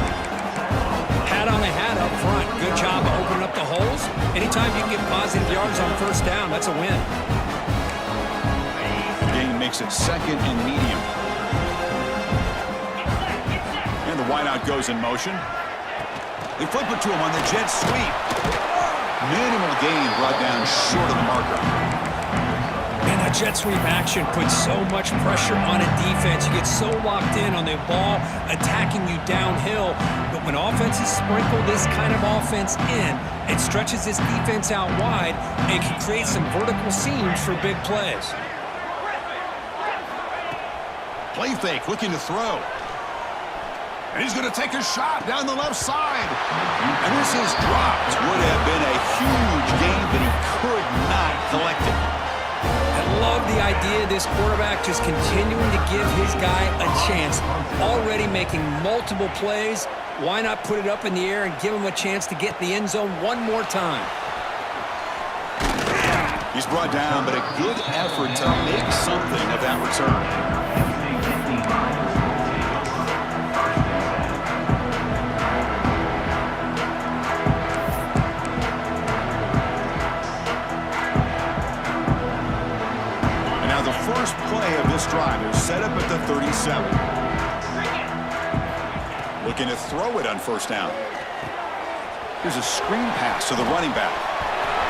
Speaker 2: Hat on the hat up front. Good job of opening up the holes. Anytime you can get positive yards on first down, that's a win.
Speaker 1: The gain makes it second and medium. And the wideout goes in motion. They flip it to him on the jet sweep. Minimal gain brought down short of the marker.
Speaker 2: And that jet sweep action puts so much pressure on a defense. You get so locked in on the ball attacking you downhill. But when offenses sprinkle this kind of offense in, it stretches this defense out wide and can create some vertical seams for big plays.
Speaker 1: Play fake, looking to throw. And he's going to take a shot down the left side. And this is dropped. Would have been a huge gain, but he could not collect it.
Speaker 2: I love the idea of this quarterback just continuing to give his guy a chance. Already making multiple plays. Why not put it up in the air and give him a chance to get in the end zone one more time?
Speaker 1: He's brought down, but a good effort to make something of that return. First play of this drive is set up at the 37. Looking to throw it on first down. Here's a screen pass to the running back.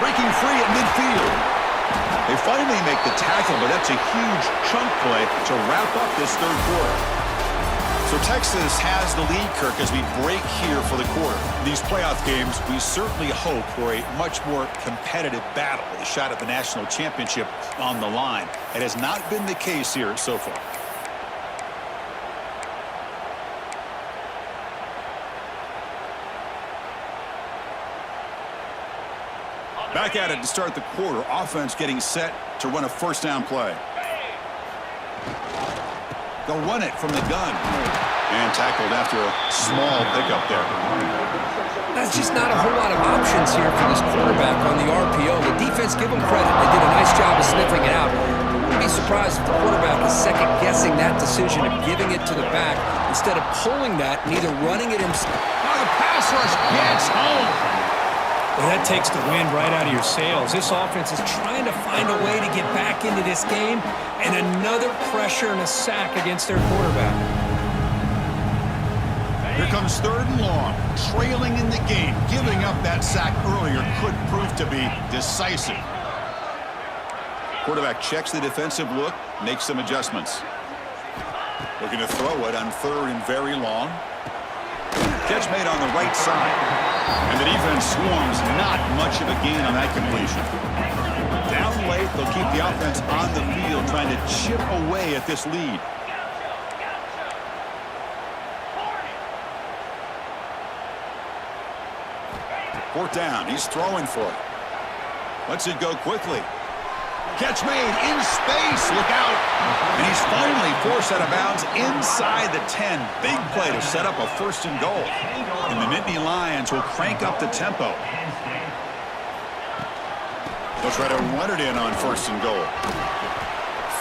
Speaker 1: Breaking free at midfield. They finally make the tackle, but that's a huge chunk play to wrap up this third quarter. So Texas has the lead, Kirk, as we break here for the quarter. These playoff games, we certainly hope for a much more competitive battle with a shot at the national championship on the line. It has not been the case here so far. Back at it to start the quarter. Offense getting set to run a first down play. They'll run it from the gun. And tackled after a small pickup there.
Speaker 2: That's just not a whole lot of options here for this quarterback on the RPO. The defense, give them credit. They did a nice job of sniffing it out. I wouldn't be surprised if the quarterback is second-guessing that decision of giving it to the back instead of pulling that and either running it himself.
Speaker 1: Now the pass rush gets home.
Speaker 2: Well, that takes the wind right out of your sails. This offense is trying to find a way to get back into this game, and another pressure and a sack against their quarterback.
Speaker 1: Here comes third and long, trailing in the game. Giving up that sack earlier could prove to be decisive. Quarterback checks the defensive look, makes some adjustments. Looking to throw it on third and very long. Catch made on the right side. And the defense swarms, not much of a gain on that completion. Down late, they'll keep the offense on the field, trying to chip away at this lead. Fourth down, he's throwing for it. Lets it go quickly. Catch made in space, look out. And he's finally forced out of bounds inside the 10. Big play to set up a first and goal. And the Nittany Lions will crank up the tempo. They'll try to run it in on first and goal.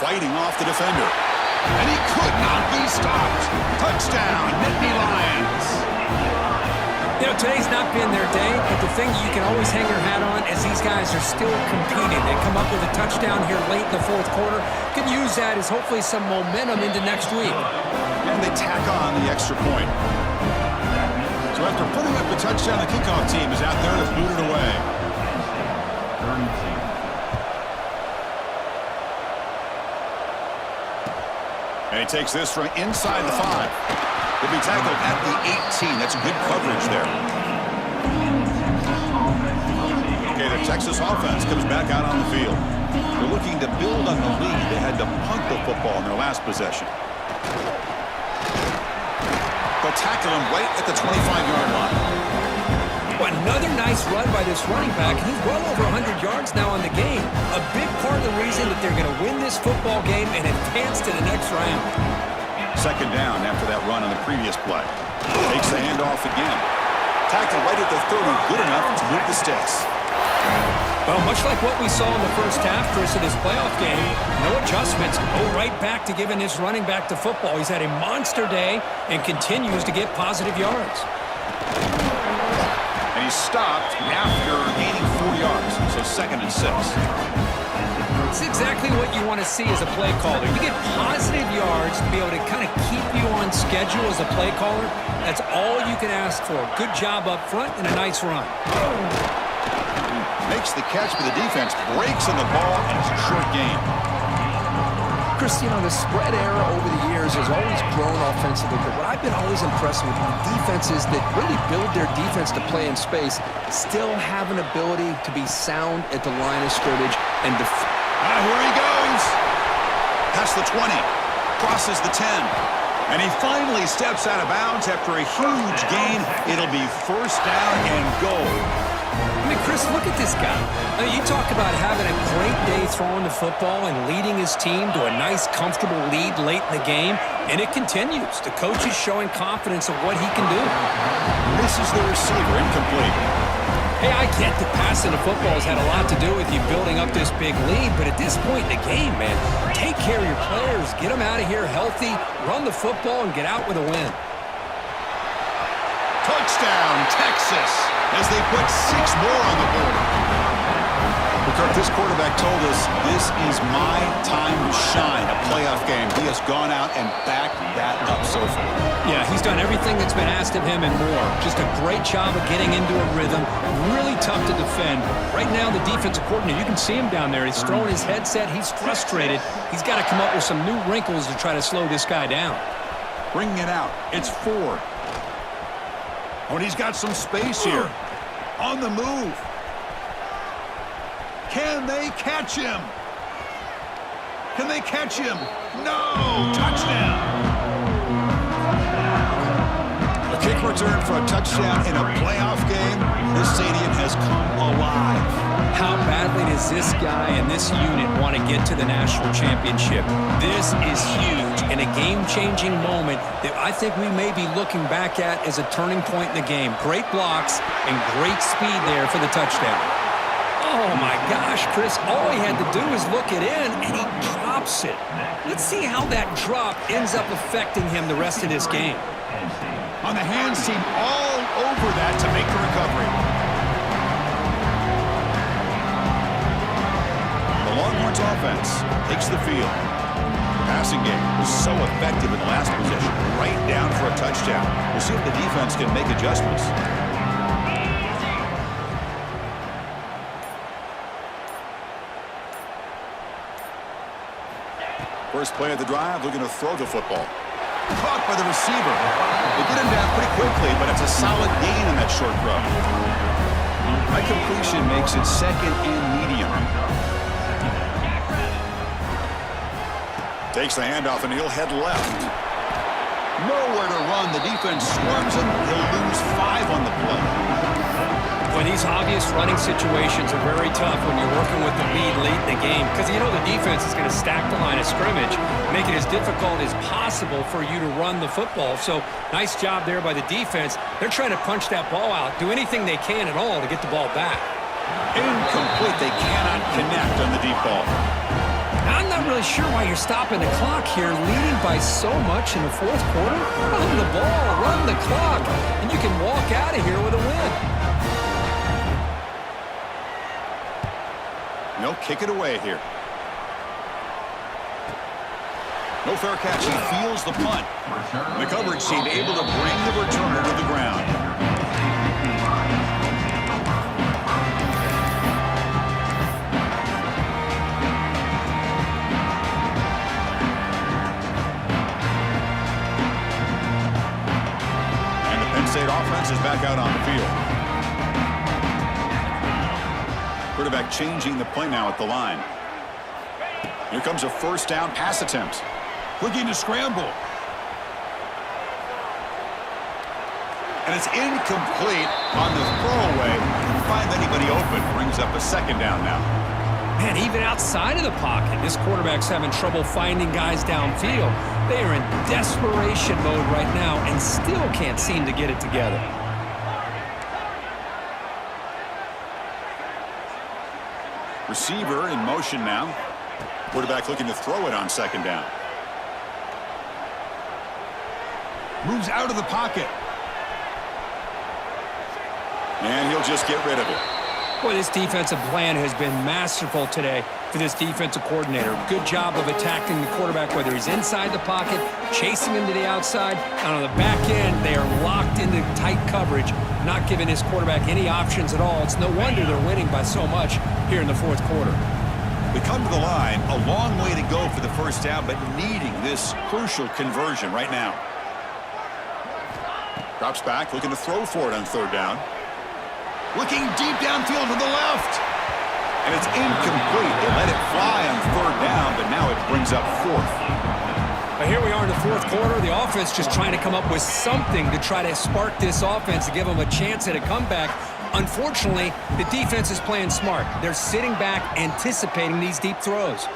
Speaker 1: Fighting off the defender. And he could not be stopped. Touchdown, Nittany Lions.
Speaker 2: You know, today's not been their day, but the thing you can always hang your hat on is these guys are still competing. They come up with a touchdown here late in the fourth quarter. Can use that as hopefully some momentum into next week.
Speaker 1: And they tack on the extra point. So after putting up the touchdown, the kickoff team is out there to boot it away. And he takes this from inside the 5. He'll be tackled at the 18. That's good coverage there. Okay, the Texas offense comes back out on the field. They're looking to build on the lead. They had to punt the football in their last possession. They'll tackle him right at the 25-yard line.
Speaker 2: Well, another nice run by this running back. He's well over 100 yards now in the game. A big part of the reason that they're going to win this football game and advance to the next round.
Speaker 1: Second down after that run on the previous play. Takes the handoff again. Tackled right at the 30, good enough to move the sticks.
Speaker 2: Well, much like what we saw in the first half, Chris, of this playoff game, no adjustments. Go right back to giving this running back to football. He's had a monster day and continues to get positive yards.
Speaker 1: And he's stopped after gaining 4 yards, so 2nd and 6.
Speaker 2: It's exactly what you want to see as a play caller. You get positive yards to be able to kind of keep you on schedule as a play caller. That's all you can ask for. Good job up front and a nice run.
Speaker 1: Makes the catch, but the defense breaks on the ball, and it's a short gain.
Speaker 4: Chris, you know, the spread era over the years has always grown offensively, but what I've been always impressed with defenses that really build their defense to play in space still have an ability to be sound at the line of scrimmage and
Speaker 1: Here he goes. Past the 20, crosses the 10. And he finally steps out of bounds after a huge gain. It'll be 1st down and goal.
Speaker 2: I mean, Chris, look at this guy. I mean, you talk about having a great day throwing the football and leading his team to a nice, comfortable lead late in the game, and it continues. The coach is showing confidence of what he can do.
Speaker 1: Misses the receiver, incomplete.
Speaker 2: Hey, I get that passing the football has had a lot to do with you building up this big lead, but at this point in the game, man, take care of your players, get them out of here healthy, run the football, and get out with a win.
Speaker 1: Touchdown, Texas, as they put 6 more on the board. Kirk, this quarterback told us this is my time to shine, a playoff game. He has gone out and backed that up so far.
Speaker 2: Yeah, he's done everything that's been asked of him and more. Just a great job of getting into a rhythm. Really tough to defend. Right now, the defensive coordinator, you can see him down there. He's throwing his headset. He's frustrated. He's got to come up with some new wrinkles to try to slow this guy down.
Speaker 1: Bringing it out. It's 4. Oh, and he's got some space here. On the move. Can they catch him? Can they catch him? No! Touchdown! A kick return for a touchdown in a playoff game. This stadium has come alive.
Speaker 2: How badly does this guy and this unit want to get to the national championship? This is huge and a game-changing moment that I think we may be looking back at as a turning point in the game. Great blocks and great speed there for the touchdown. Oh, my gosh, Chris, all he had to do was look it in, and he drops it. Let's see how that drop ends up affecting him the rest of this game.
Speaker 1: On the hands team all over that to make the recovery. The Longhorns offense takes the field. The passing game was so effective in the last possession, right down for a touchdown. We'll see if the defense can make adjustments. First play of the drive, looking to throw the football. Caught by the receiver. They get him down pretty quickly, but it's a solid gain on that short throw. That completion makes it 2nd and medium. Takes the handoff, and he'll head left. Nowhere to run. The defense swarms him. He'll lose 5 on the play.
Speaker 2: When these obvious running situations are very tough when you're working with the lead late in the game, because you know the defense is going to stack the line of scrimmage, make it as difficult as possible for you to run the football. So nice job there by the defense. They're trying to punch that ball out, do anything they can at all to get the ball back.
Speaker 1: Incomplete. They cannot connect on the deep ball.
Speaker 2: I'm not really sure why you're stopping the clock here, leading by so much in the 4th quarter. Run the ball, run the clock, and you can walk out of here with a win.
Speaker 1: No, kick it away here. No fair catch. He feels the punt. The coverage team able to bring the returner to the ground. And the Penn State offense is back out on the field. Quarterback changing the play now at the line. Here comes a 1st down pass attempt. Looking to scramble. And it's incomplete on the throwaway. Didn't find anybody open. Brings up a 2nd down now.
Speaker 2: Man, even outside of the pocket, this quarterback's having trouble finding guys downfield. They are in desperation mode right now and still can't seem to get it together.
Speaker 1: Receiver in motion now. Quarterback looking to throw it on second down. Moves out of the pocket. And he'll just get rid of it.
Speaker 2: Boy, this defensive plan has been masterful today for this defensive coordinator. Good job of attacking the quarterback, whether he's inside the pocket, chasing him to the outside, and on the back end, they are locked into tight coverage, not giving his quarterback any options at all. It's no wonder they're winning by so much here in the fourth quarter.
Speaker 1: They come to the line, a long way to go for the first down, but needing this crucial conversion right now. Drops back, looking to throw for it on third down. Looking deep downfield to the left. And it's incomplete. They let it fly on third down, but now it brings up fourth.
Speaker 2: But here we are in the fourth quarter. The offense just trying to come up with something to try to spark this offense to give them a chance at a comeback. Unfortunately, the defense is playing smart. They're sitting back, anticipating these deep throws.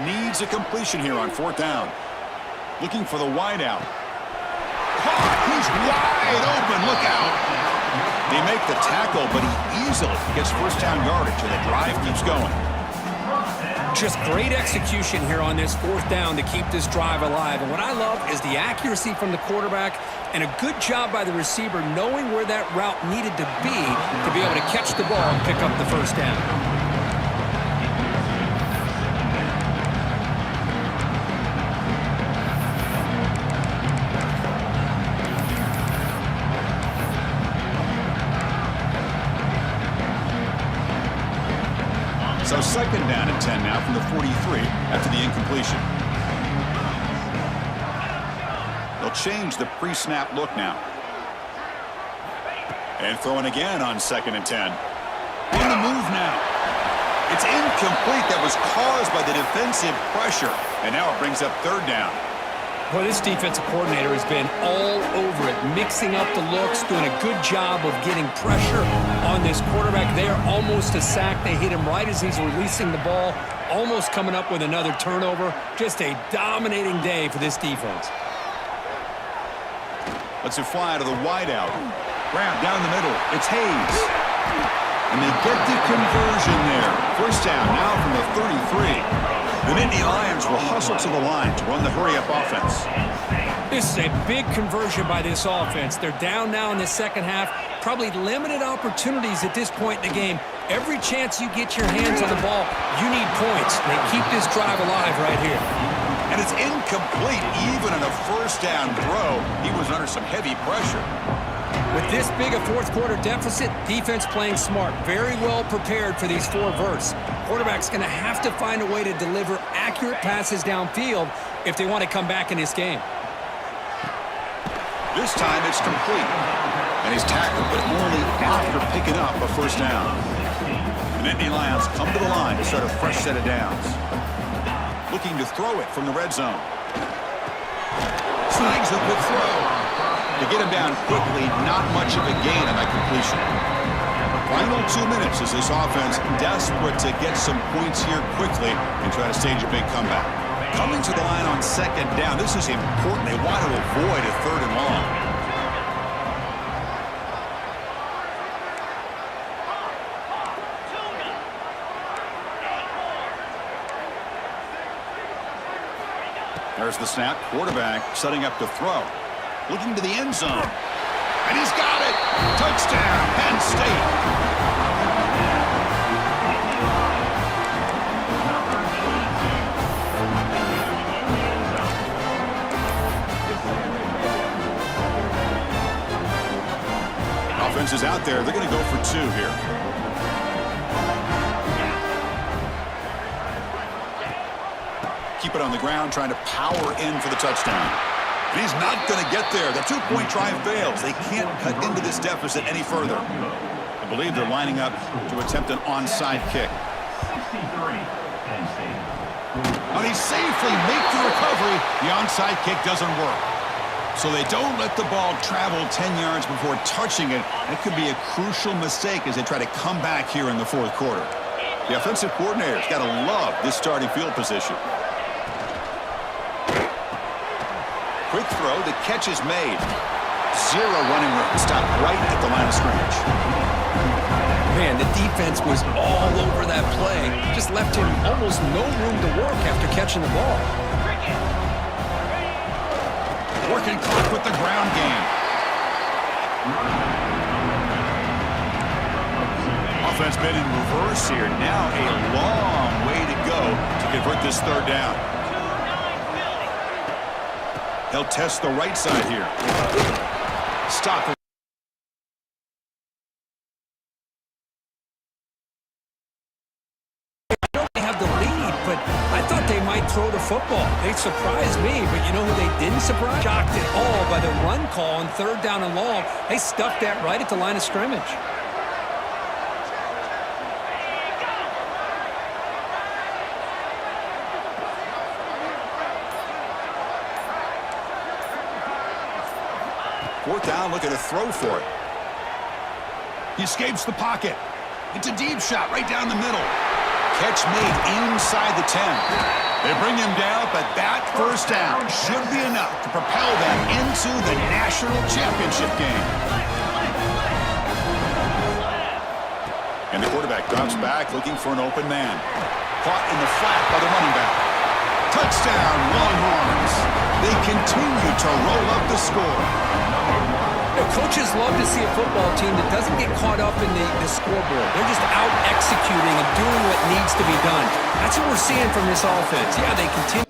Speaker 1: Needs a completion here on fourth down. Looking for the wide out. He's wide open. Look out. They make the tackle, but he easily gets first down yardage, and the drive keeps going.
Speaker 2: Just great execution here on this fourth down to keep this drive alive. And what I love is the accuracy from the quarterback and a good job by the receiver knowing where that route needed to be able to catch the ball and pick up the first down.
Speaker 1: So second down and 10 now from the 43 after the incompletion. They'll change the pre-snap look now. And throwing again on second and 10. On the move now. It's incomplete. That was caused by the defensive pressure. And now it brings up third down.
Speaker 2: Well, this defensive coordinator has been all over it, mixing up the looks, doing a good job of getting pressure on this quarterback there. Almost a sack. They hit him right as he's releasing the ball, almost coming up with another turnover. Just a dominating day for this defense.
Speaker 1: Lets it fly to the wideout. Grab down the middle. It's Hayes. And they get the conversion there. First down now from the 33. The Nittany Lions will hustle to the line to run the hurry-up offense.
Speaker 2: This is a big conversion by this offense. They're down now in the second half. Probably limited opportunities at this point in the game. Every chance you get your hands on the ball, you need points. They keep this drive alive right here.
Speaker 1: And it's incomplete even in a first down throw. He was under some heavy pressure.
Speaker 2: With this big a fourth quarter deficit, defense playing smart, very well prepared for these four verts. Quarterback's going to have to find a way to deliver accurate passes downfield if they want to come back in this game.
Speaker 1: This time it's complete. And he's tackled, but only after picking up a first down. The Nittany Lions come to the line to start a fresh set of downs. Looking to throw it from the red zone. Snags the quick throw. To get him down quickly, not much of a gain on that completion. Final 2 minutes as this offense desperate to get some points here quickly and try to stage a big comeback. Coming to the line on second down, this is important. They want to avoid a third and long. There's the snap. Quarterback setting up to throw. Looking to the end zone. And he's got it! Touchdown, Penn State! Offense is out there. They're going to go for two here. Keep it on the ground, trying to power in for the touchdown. And he's not going to get there. The two-point try fails. They can't cut into this deficit any further. I believe they're lining up to attempt an onside kick. And he safely makes the recovery. The onside kick doesn't work. So they don't let the ball travel 10 yards before touching it. It could be a crucial mistake as they try to come back here in the fourth quarter. The offensive coordinator's got to love this starting field position. Quick throw, the catch is made. Zero running room, stopped right at the line of scrimmage.
Speaker 4: Man, the defense was all over that play. Just left him almost no room to work after catching the ball.
Speaker 1: Working clock with the ground game. Offense been in reverse here. Now a long way to go to convert this third down. He'll test the right side here. Stop.
Speaker 2: They have the lead, but I thought they might throw the football. They surprised me, but you know who they didn't surprise? Shocked at all by the run call on third down and long. They stuffed that right at the line of scrimmage.
Speaker 1: Fourth down, looking to throw for it. He escapes the pocket. It's a deep shot right down the middle. Catch made inside the 10. They bring him down, but that first down should be enough to propel them into the national championship game. And the quarterback drops back looking for an open man. Caught in the flat by the running back. Touchdown, Longhorns. They continue to roll up the score.
Speaker 2: Coaches love to see a football team that doesn't get caught up in the scoreboard. They're just out executing and doing what needs to be done. That's what we're seeing from this offense. Yeah, they continue.